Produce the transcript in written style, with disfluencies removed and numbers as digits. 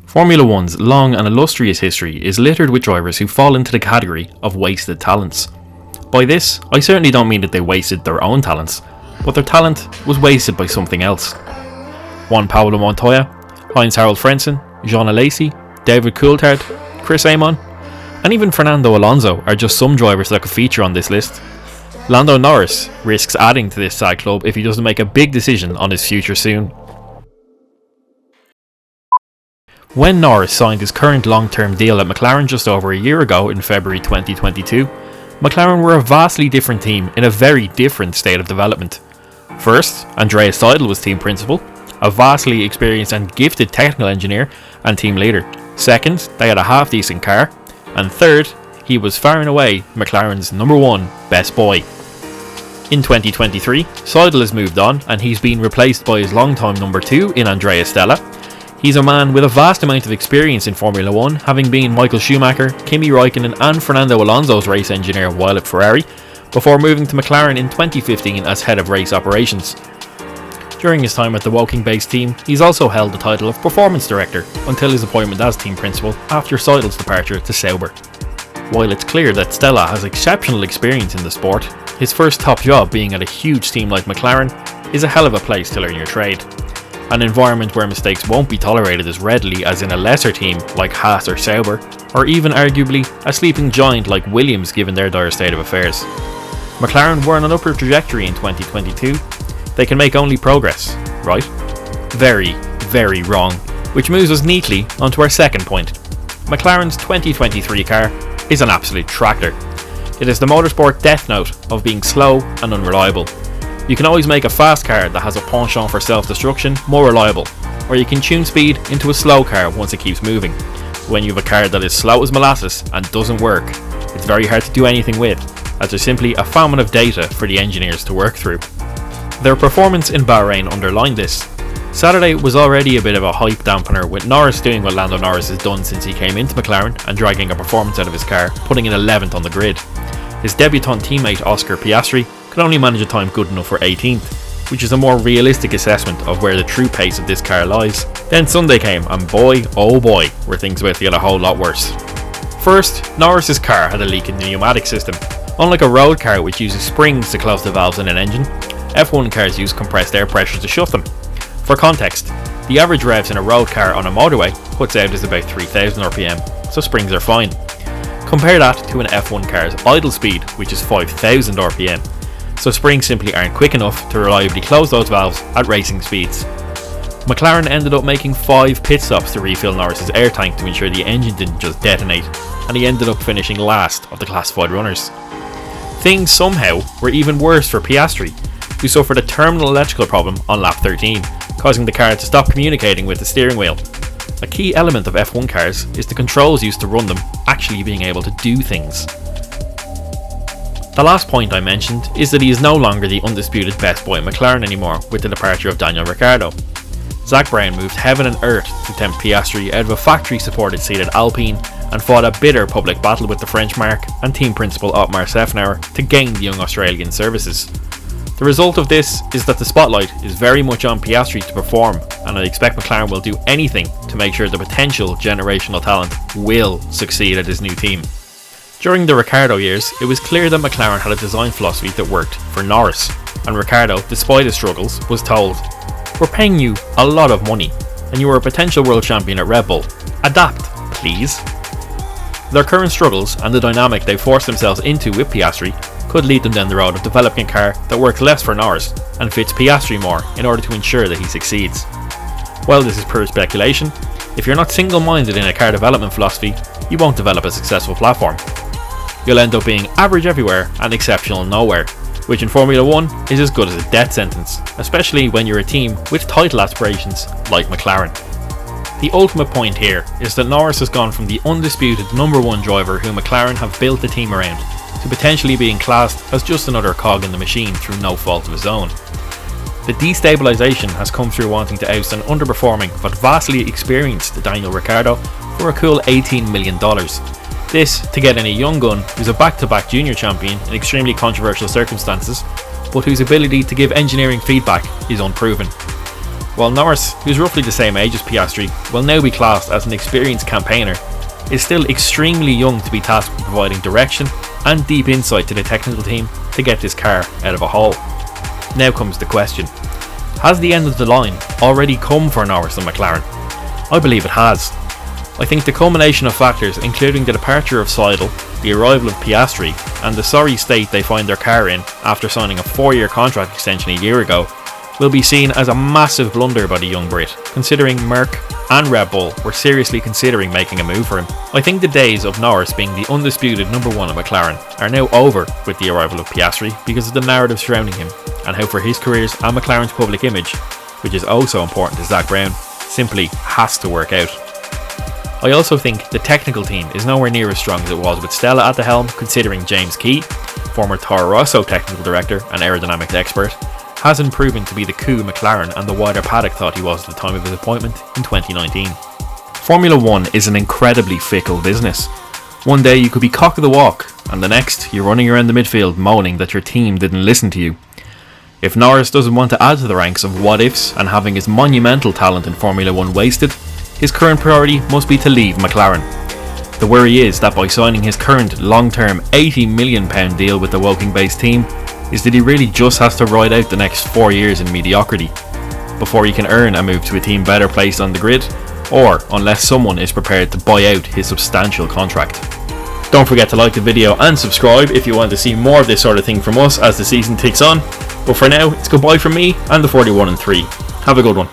Formula One's long and illustrious history is littered with drivers who fall into the category of wasted talents. By this, I certainly don't mean that they wasted their own talents, but their talent was wasted by something else. Juan Pablo Montoya, Heinz-Harald Frentzen, Jean Alesi, David Coulthard, Chris Amon, and even Fernando Alonso are just some drivers that could feature on this list. Lando Norris risks adding to this sad club if he doesn't make a big decision on his future soon. When Norris signed his current long-term deal at McLaren just over a year ago in February 2022, McLaren were a vastly different team in a very different state of development. First, Andrea Stella was team principal, a vastly experienced and gifted technical engineer and team leader. Second, they had a half-decent car. And third, he was far and away McLaren's number one best boy. In 2023, Seidel has moved on and he's been replaced by his longtime number 2 in Andrea Stella. He's a man with a vast amount of experience in Formula 1, having been Michael Schumacher, Kimi Raikkonen and Fernando Alonso's race engineer while at Ferrari, before moving to McLaren in 2015 as head of race operations. During his time at the Woking-based team, he's also held the title of performance director until his appointment as team principal after Seidel's departure to Sauber. While it's clear that Stella has exceptional experience in the sport, his first top job being at a huge team like McLaren is a hell of a place to learn your trade. An environment where mistakes won't be tolerated as readily as in a lesser team like Haas or Sauber, or even arguably a sleeping giant like Williams given their dire state of affairs. McLaren were on an upward trajectory in 2022. They can make only progress, right? Very, very wrong. Which moves us neatly onto our second point. McLaren's 2023 car is an absolute tractor. It is the motorsport death note of being slow and unreliable. You can always make a fast car that has a penchant for self-destruction more reliable, or you can tune speed into a slow car once it keeps moving. When you have a car that is slow as molasses and doesn't work, it's very hard to do anything with, as there's simply a famine of data for the engineers to work through. Their performance in Bahrain underlined this. Saturday was already a bit of a hype dampener, with Norris doing what Lando Norris has done since he came into McLaren and dragging a performance out of his car, putting in 11th on the grid. His debutant teammate Oscar Piastri could only manage a time good enough for 18th, which is a more realistic assessment of where the true pace of this car lies. Then Sunday came and boy oh boy were things about to get a whole lot worse. First, Norris's car had a leak in the pneumatic system. Unlike a road car which uses springs to close the valves in an engine, F1 cars use compressed air pressure to shut them. For context, the average revs in a road car on a motorway puts out is about 3000 RPM, so springs are fine. Compare that to an F1 car's idle speed, which is 5000 RPM, so springs simply aren't quick enough to reliably close those valves at racing speeds. McLaren ended up making 5 pit stops to refill Norris's air tank to ensure the engine didn't just detonate, and he ended up finishing last of the classified runners. Things somehow were even worse for Piastri, who suffered a terminal electrical problem on lap 13, causing the car to stop communicating with the steering wheel. A key element of F1 cars is the controls used to run them actually being able to do things. The last point I mentioned is that he is no longer the undisputed best boy at McLaren anymore with the departure of Daniel Ricciardo. Zak Brown moved heaven and earth to tempt Piastri out of a factory supported seat at Alpine and fought a bitter public battle with the French marque and team principal Otmar Szafnauer to gain the young Australian services. The result of this is that the spotlight is very much on Piastri to perform, and I expect McLaren will do anything to make sure the potential generational talent will succeed at his new team. During the Ricciardo years, it was clear that McLaren had a design philosophy that worked for Norris, and Ricciardo, despite his struggles, was told, "We're paying you a lot of money, and you are a potential world champion at Red Bull. Adapt, please." Their current struggles and the dynamic they forced themselves into with Piastri could lead them down the road of developing a car that works less for Norris and fits Piastri more in order to ensure that he succeeds. While this is pure speculation, if you're not single-minded in a car development philosophy, you won't develop a successful platform. You'll end up being average everywhere and exceptional nowhere, which in Formula 1 is as good as a death sentence, especially when you're a team with title aspirations like McLaren. The ultimate point here is that Norris has gone from the undisputed number 1 driver who McLaren have built the team around to potentially being classed as just another cog in the machine through no fault of his own. The destabilisation has come through wanting to oust an underperforming but vastly experienced Daniel Ricciardo for a cool $18 million. This to get in a young gun who's a back-to-back junior champion in extremely controversial circumstances, but whose ability to give engineering feedback is unproven. While Norris, who's roughly the same age as Piastri, will now be classed as an experienced campaigner, is still extremely young to be tasked with providing direction and deep insight to the technical team to get this car out of a hole. Now comes the question: has the end of the line already come for Norris and McLaren? I believe it has. I think the culmination of factors, including the departure of Seidel, the arrival of Piastri, and the sorry state they find their car in after signing a 4-year contract extension a year ago, will be seen as a massive blunder by the young Brit, considering Merck and Red Bull were seriously considering making a move for him. I think the days of Norris being the undisputed number one at McLaren are now over with the arrival of Piastri because of the narrative surrounding him, and how for his careers and McLaren's public image, which is also important to Zak Brown, simply has to work out. I also think the technical team is nowhere near as strong as it was with Stella at the helm, considering James Key, former Toro Rosso technical director and aerodynamics expert, hasn't proven to be the coup McLaren and the wider paddock thought he was at the time of his appointment in 2019. Formula 1 is an incredibly fickle business. One day you could be cock of the walk, and the next you're running around the midfield moaning that your team didn't listen to you. If Norris doesn't want to add to the ranks of what ifs and having his monumental talent in Formula 1 wasted, his current priority must be to leave McLaren. The worry is that by signing his current long-term £80 million deal with the Woking-based team, is that he really just has to ride out the next 4 years in mediocrity before he can earn a move to a team better placed on the grid, or unless someone is prepared to buy out his substantial contract. Don't forget to like the video and subscribe if you want to see more of this sort of thing from us as the season ticks on. But for now, it's goodbye from me and the 41 and 3. Have a good one.